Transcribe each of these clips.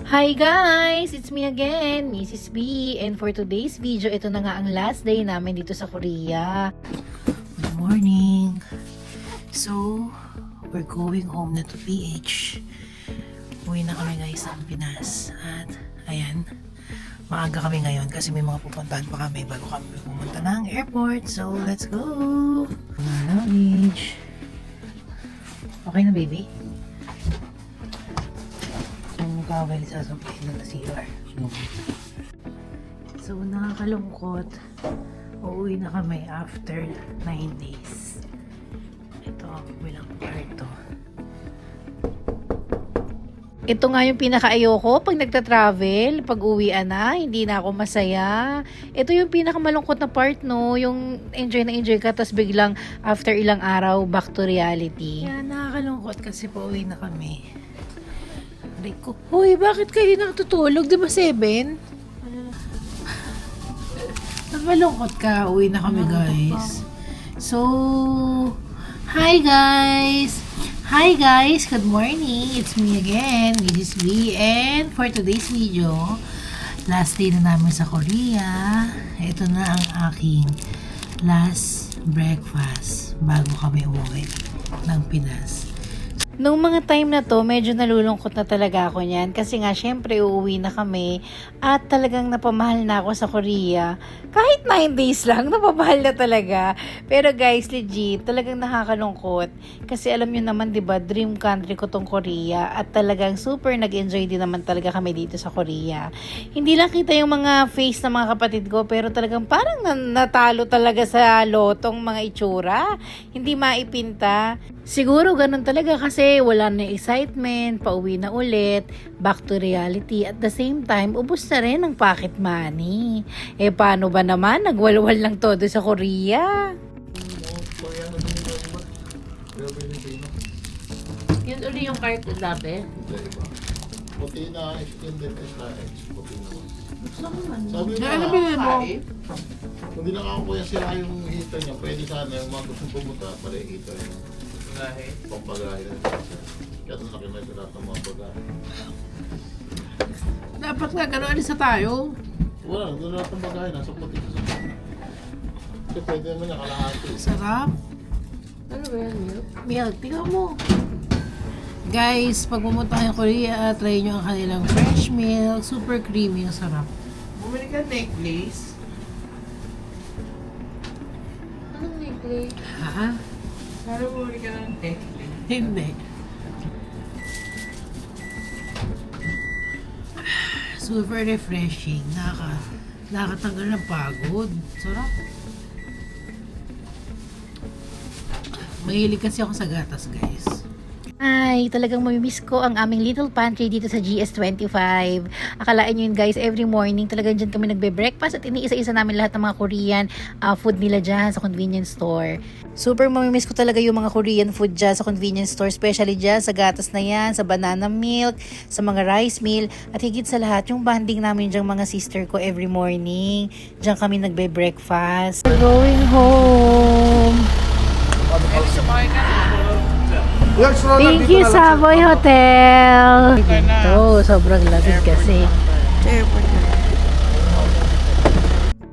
Hi guys! It's me again, Mrs. B. And for today's video, ito na nga ang last day namin dito sa Korea. Good morning! So, we're going home na to PH. Uwi na kami guys ng Pinas. At, ayan, maaga kami ngayon kasi may mga pupuntahan pa kami bago kami pumunta ng airport. So, let's go! Luggage. Okay na baby? Bawal sasabihin na CR. So, nakakalungkot. Uuwi na kami after 9 days. Ito, bilang kwarto. Ito nga yung pinaka-ayoko pag nagta-travel, pag uwian na, hindi na ako masaya. Ito yung pinaka-malungkot na part, no? Yung enjoy na enjoy ka, tapos biglang after ilang araw, back to reality. Kaya nakakalungkot kasi pauwi na kami. Ko, hoy, bakit kayo nakatutulog? Di ba 7? Nakalungkot ka. Uwi na kami, guys. So, hi, guys! Hi, guys! Good morning! It's me again, Mrs. B. And for today's video, last day na namin sa Korea. Ito na ang aking last breakfast bago kami umuwi ng Pinas. Noong mga time na to, medyo nalulungkot na talaga ako niyan kasi nga syempre uuwi na kami at talagang napamahal na ako sa Korea. Kahit 9 days lang, napamahal na talaga. Pero guys, legit, talagang nakakalungkot kasi alam niyo naman 'di ba, dream country ko tong Korea at talagang super nag-enjoy din naman talaga kami dito sa Korea. Hindi lang kita yung mga face ng mga kapatid ko pero talagang parang natalo talaga sa lotong mga itsura. Hindi maipinta. Siguro ganun talaga kasi wala na excitement, pauwi na ulit, back to reality. At the same time, ubos na rin ang pocket money. Eh paano ba naman? Nagwalwal lang todo sa Korea. Yun uli yung cart dati? Puti na extended SRX. Puti naman. Sabi Sabi ano na, ba mo? kung di nakakuya sila yung heater niya, pwede sana yung mga gustong pumunta, pala yung heater niya. Pampagahe na siya. Kaya doon nakimay sa lahat ng mga pagahe. Dapat nga gano'n alisa tayo. Wala, doon lahat ng pagahe, nasa puti sa sana. Kasi pwede naman niya kalahati. Sarap. Ano ba yan, milk? Milk, tingnan mo. Guys, pag pumunta kayo Korea, try nyo ang kanilang fresh milk. Super creamy, ang sarap. Bumili ka necklace. Anong necklace? Ha? Para bumili ka ng necklace. Hindi. Super refreshing. Nakakatanggal ng pagod. Sarap. Mahilig kasi ako sa gatas, guys. Ay, talagang mamimiss ko ang aming little pantry dito sa GS25. Akalaan nyo yun guys, every morning talagang dyan kami nagbe-breakfast at iniisa-isa namin lahat ng mga Korean food nila dyan sa convenience store. Super mamimiss ko talaga yung mga Korean food dyan sa convenience store, especially dyan sa gatas na yan, sa banana milk, sa mga rice meal, at higit sa lahat yung banding namin dyan mga sister ko every morning. Dyan kami nagbe-breakfast. We're going home. Thank you, Savoy Hotel. Dito, sobrang lamig kasi.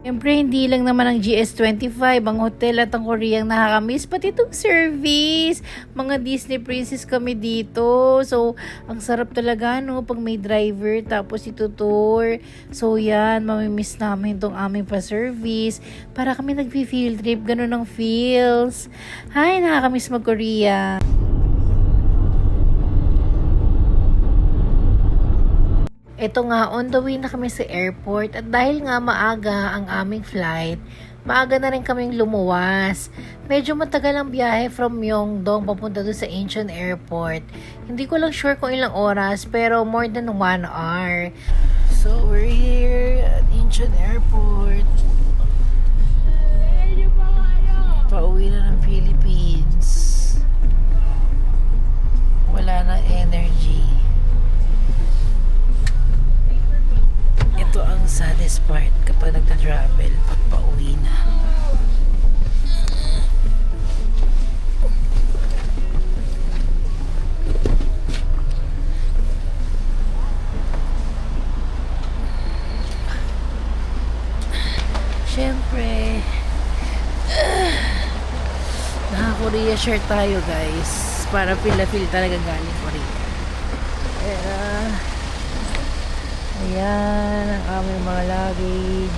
Siyempre, hindi lang naman ang GS25, ang hotel at ang Koreang nakakamiss, pati itong service. Mga Disney princess kami dito. So, ang sarap talaga, no, pag may driver, tapos itutour. So, yan, mamimiss namin itong aming pa-service. Para kami nag-field trip, ganun ang feels. Ay, nakakamiss mag-Korea. Ito nga, on the way na kami sa airport at dahil nga maaga ang aming flight, maaga na rin kaming lumuwas. Medyo matagal ang biyahe from Myeongdong papunta doon sa Incheon Airport. Hindi ko lang sure kung ilang oras pero more than 1 hour. So we're here at Incheon Airport. Pauwi na ng Philippines. Wala na energy. Ito ang saddest part kapag nagta-travel pag pauwi na. Nag-t-shirt tayo guys. Para feel talaga galing Korea. Ayan, ang aming mga luggage.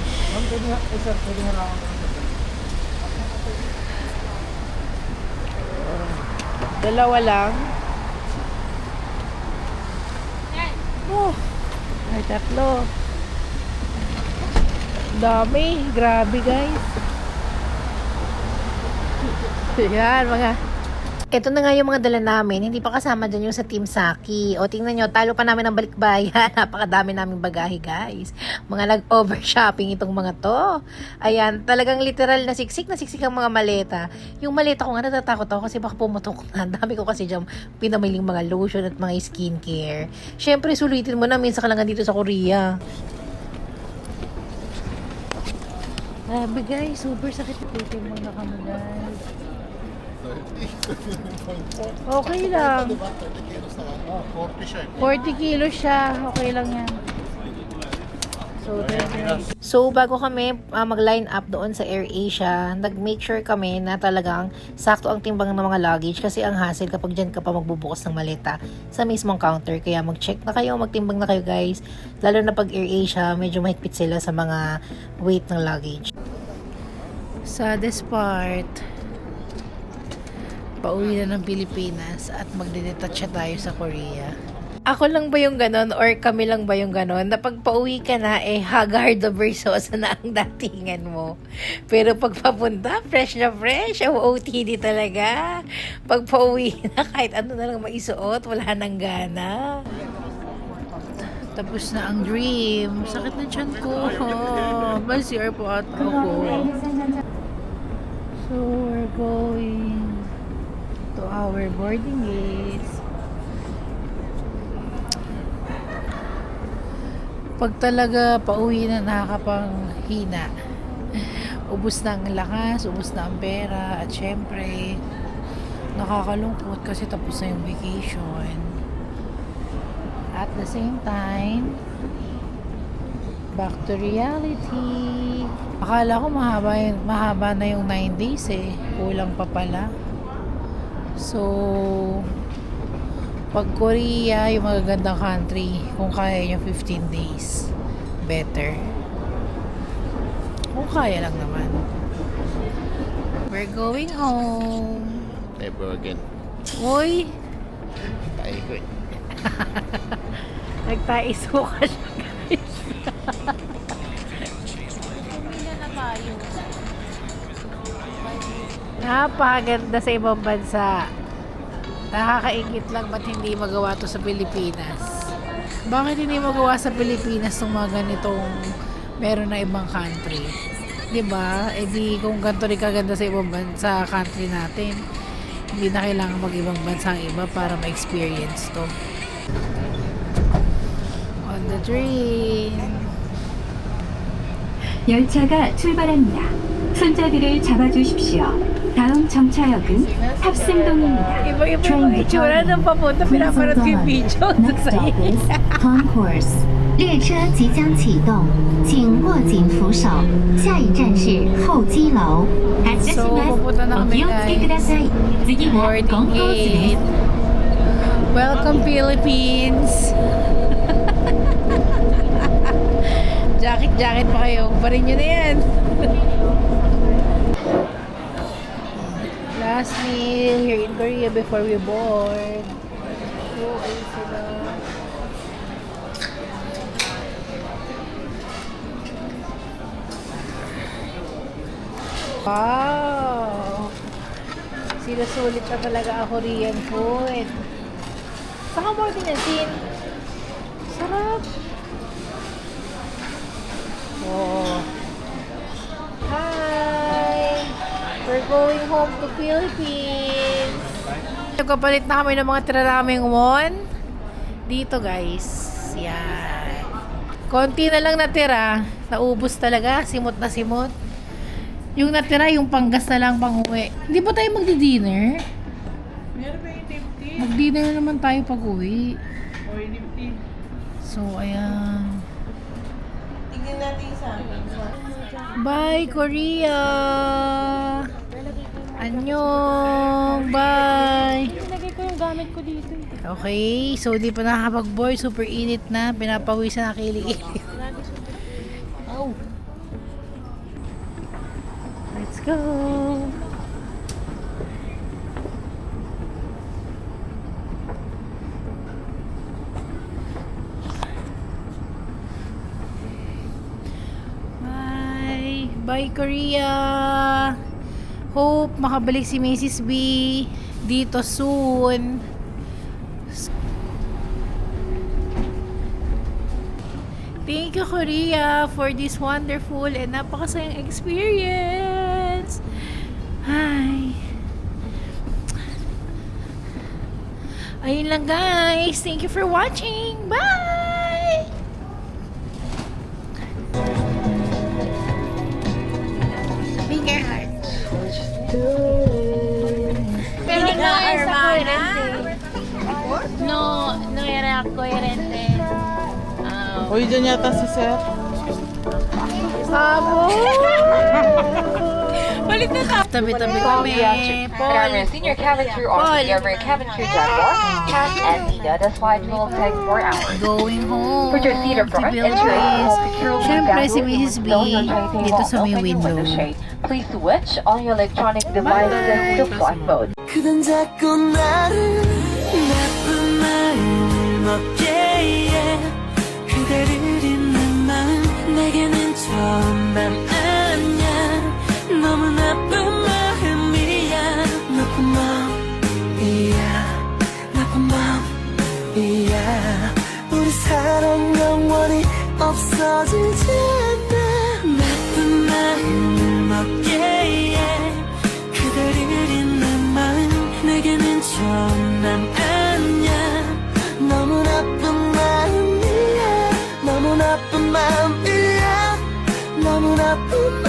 Dalawa lang. Oh, ay tatlo. Dami, grabe guys. Yan mga. Ito na nga yung mga dala namin. Hindi pa kasama dyan yung sa Team Saki. O tingnan nyo, talo pa namin ng balikbayan. Napakadami naming bagahe guys. Mga nag-over shopping itong mga to. Ayan, talagang literal na siksik ang mga maleta. Yung maleta ko nga natatakot ako kasi baka pumutok na. Dami ko kasi dyan pinamiling mga lotion at mga skincare. Syempre sulitin mo na minsan ka lang dito sa Korea. Grabe guys, super sakit ito yung mga kamo guys. Okay lang. 30 kilos na 40 siya. 40 kilos siya. Okay lang yan. So, bago kami mag-line up doon sa AirAsia, nag-make sure kami na talagang sakto ang timbang ng mga luggage kasi ang hassle kapag dyan ka pa magbubukas ng maleta sa mismong counter. Kaya mag-check na kayo, magtimbang na kayo guys. Lalo na pag AirAsia, medyo mahigpit sila sa mga weight ng luggage. Saddest part, pauwi na ng Pilipinas at magde-detach tayo sa Korea. Ako lang ba yung ganon or kami lang ba yung ganon na pag pauwi ka na haggard the versosa na ang datingan mo. Pero pag papunta, fresh na fresh, OOTD talaga. Pag pauwi na kahit ano na lang maisuot, wala nang gana. Tapos na ang dream. Sakit na tiyan ko. May CR po at ako. So we're going to our boarding gates. Pag talaga pauwi na nakakapanghina, ubos na ang lakas, ubos na ang pera, at syempre nakakalungkot kasi tapos na yung vacation. At the same time, back to reality. Akala ko mahaba na yung 9 days kulang pa pala. So, pag Korea, yung magagandang country, kung kaya nyo 15 days, better. Kung kaya lang naman. We're going home. Never again. Uy! Tayo ko Nagtaiso ka siya, guys. Napakaganda sa ibang bansa. Nakakaingit lang ba't hindi magawa to sa Pilipinas. Bakit hindi magawa sa Pilipinas ng mga ganitong meron na ibang country? 'Di ba? Eh di kung ganito rin kaganda sa ibang bansa, country natin, hindi na kailangan mag-ibang bansa ang iba para ma-experience to. On the train. 열차가 출발합니다. 손잡이를 잡아주십시오. 다음 정차역은 탑승동입니다. Iba-iba yung itsura ng papunta. Pinapanood ko yung video. Next stop is Concourse. 列车即将启动，请握紧扶手。下一站是候机楼。 So, pupunta na お kami 気をつけくだ guys. さい。次は Boarding コンコースで gate. す。 Welcome Philippines. Jacket pa kayo. Parin nyo na yan. Last meal here in Korea before we board. So, ayun sila. Wow! Sinusulit na talaga ang Korean food. Saka mo din sarap. Oh. Hi! We're going home to Philippines. Nagpapalit na kami ng mga tira naming won. Dito guys. Yan. Konti na lang natira. Naubos talaga. Simot na simot. Yung natira, yung panggas na lang pang uwi. Hindi ba tayo magdi-dinner? Meron ba yung nifty? Mag-dinner naman tayo pag uwi. O yung nifty? So, ayan. Tignan natin sa akin. Bye, Korea! Annyeong! Bye! Nilagay ko yung gamit ko dito. Okay, so di pa nakakapag-board. Super init na. Pinapawisan na kilig-kilig. Oh. Let's go! Bye! Bye, Korea! Hope makabalik si Mrs. B dito soon. Thank you, Korea, for this wonderful and napakasayang experience. Hi. Ayun lang, guys. Thank you for watching. Bye! Big heart. Pero no es coherente. No era coherente. Uy, dyan yata si Sir. Sabo! Balik na tayo. Tabi-tabi kami. Paul. Senior cabin crew on the Air cabin crew Jaguar, CAS and NIDA. This flight will take 4 hours. Going home. Put your seat Si upright, Bill ensure Grace. all securely Siyempre, si fastened. Mrs. B. Don't rotate table, Dito sa may open your window. window shade. Please switch all your electronic devices to flight mode. 그댄 자꾸 나를 나쁜 마음을 먹게 해 그대를 잊는 마음 내게는 처음 밤 아냐 너무 나쁜 마음이야 나쁜 마음이야 나쁜 마음이야 우리 사랑 영원히 없어지지 않아 나쁜 마음을 먹게 해 그대를 잊는 마음 내게는 처음 난 아냐 너무 나쁜 마음이야 너무 나쁜 마음이야 너무 나쁜 마음